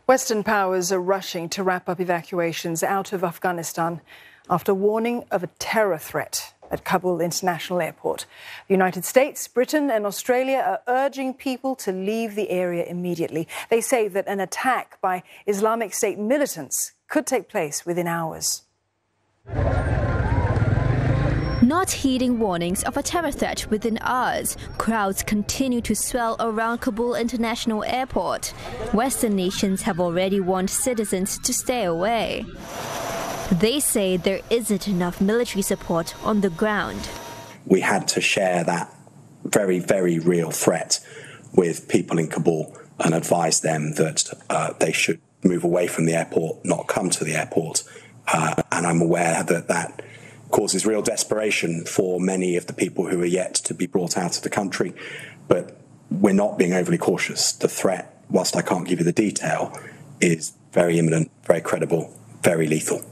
Western powers are rushing to wrap up evacuations out of Afghanistan after warning of a terror threat at Kabul International Airport. The United States, Britain and Australia are urging people to leave the area immediately. They say that an attack by Islamic State militants could take place within hours. Not heeding warnings of a terror threat within hours, crowds continue to swell around Kabul International Airport. Western nations have already warned citizens to stay away. They say there isn't enough military support on the ground. We had to share that very, very real threat with people in Kabul and advise them that they should move away from the airport, not come to the airport. And I'm aware that that causes real desperation for many of the people who are yet to be brought out of the country. But we're not being overly cautious. The threat, whilst I can't give you the detail, is very imminent, very credible, very lethal.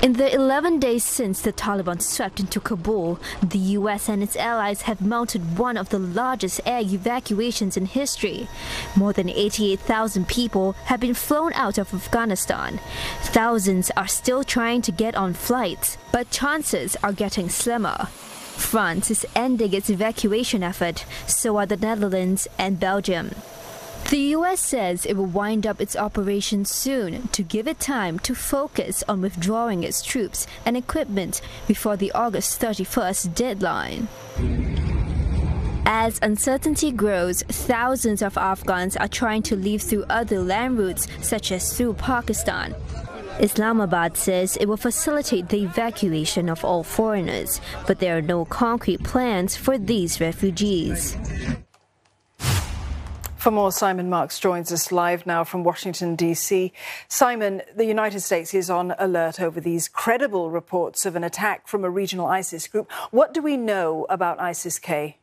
In the 11 days since the Taliban swept into Kabul, the US and its allies have mounted one of the largest air evacuations in history. More than 88,000 people have been flown out of Afghanistan. Thousands are still trying to get on flights, but chances are getting slimmer. France is ending its evacuation effort, so are the Netherlands and Belgium. The US says it will wind up its operation soon to give it time to focus on withdrawing its troops and equipment before the August 31st deadline. As uncertainty grows, thousands of Afghans are trying to leave through other land routes, such as through Pakistan. Islamabad says it will facilitate the evacuation of all foreigners, but there are no concrete plans for these refugees. For more, Simon Marks joins us live now from Washington, D.C. Simon, the United States is on alert over these credible reports of an attack from a regional ISIS group. What do we know about ISIS-K?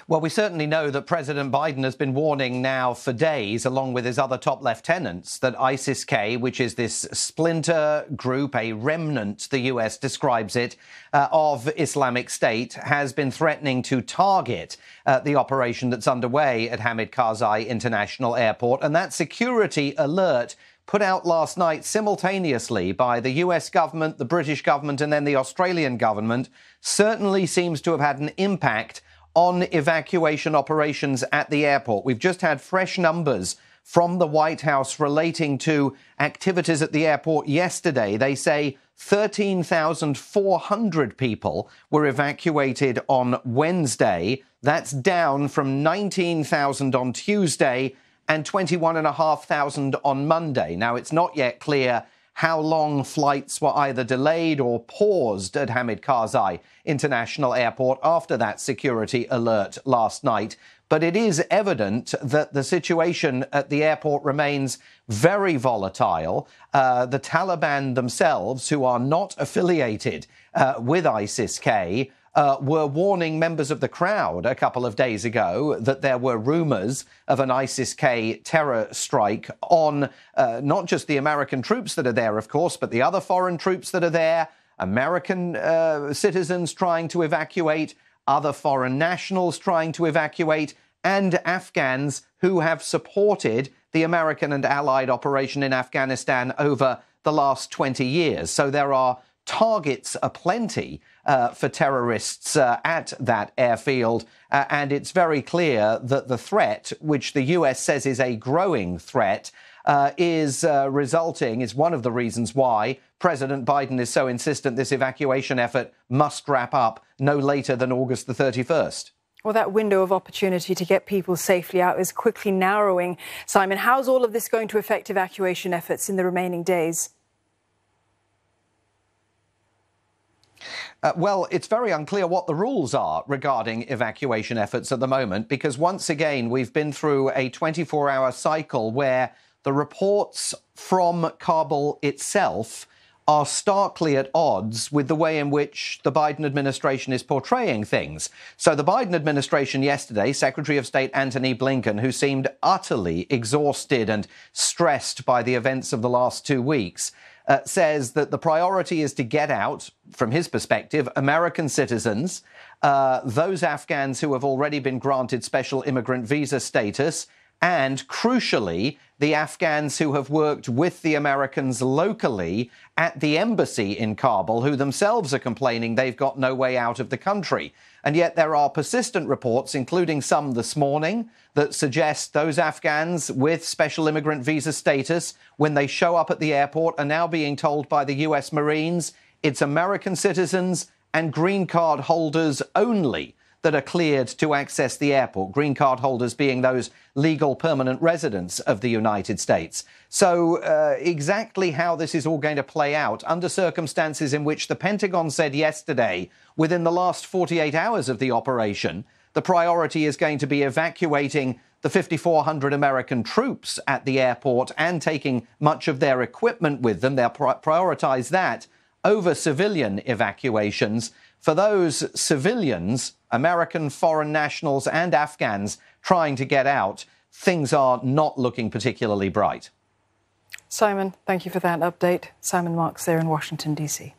Well, we certainly know that President Biden has been warning now for days, along with his other top lieutenants, that ISIS-K, which is this splinter group, a remnant, the US describes it, of Islamic State, has been threatening to target the operation that's underway at Hamid Karzai International Airport. And that security alert put out last night simultaneously by the US government, the British government, and then the Australian government certainly seems to have had an impact on evacuation operations at the airport. We've just had fresh numbers from the White House relating to activities at the airport yesterday. They say 13,400 people were evacuated on Wednesday. That's down from 19,000 on Tuesday and 21,500 on Monday. Now, it's not yet clear how long flights were either delayed or paused at Hamid Karzai International Airport after that security alert last night. But it is evident that the situation at the airport remains very volatile. The Taliban themselves, who are not affiliated with ISIS-K, were warning members of the crowd a couple of days ago that there were rumours of an ISIS-K terror strike on not just the American troops that are there, of course, but the other foreign troops that are there, American citizens trying to evacuate, other foreign nationals trying to evacuate, and Afghans who have supported the American and allied operation in Afghanistan over the last 20 years. So there are targets aplenty for terrorists at that airfield. And it's very clear that the threat, which the US says is a growing threat, is one of the reasons why President Biden is so insistent this evacuation effort must wrap up no later than August the 31st. Well, that window of opportunity to get people safely out is quickly narrowing. Simon, how's all of this going to affect evacuation efforts in the remaining days? Well, it's very unclear what the rules are regarding evacuation efforts at the moment, because once again, we've been through a 24-hour cycle where the reports from Kabul itself are starkly at odds with the way in which the Biden administration is portraying things. So the Biden administration yesterday, Secretary of State Antony Blinken, who seemed utterly exhausted and stressed by the events of the last 2 weeks, says that the priority is to get out, from his perspective, American citizens, those Afghans who have already been granted special immigrant visa status, and, crucially, the Afghans who have worked with the Americans locally at the embassy in Kabul, who themselves are complaining they've got no way out of the country. And yet there are persistent reports, including some this morning, that suggest those Afghans with special immigrant visa status, when they show up at the airport, are now being told by the US Marines it's American citizens and green card holders only that are cleared to access the airport, green card holders being those legal permanent residents of the United States. So exactly how this is all going to play out under circumstances in which the Pentagon said yesterday, within the last 48 hours of the operation, the priority is going to be evacuating the 5,400 American troops at the airport and taking much of their equipment with them. They'll prioritize that over civilian evacuations. For those civilians, American foreign nationals and Afghans trying to get out, things are not looking particularly bright. Simon, thank you for that update. Simon Marks there in Washington, D.C.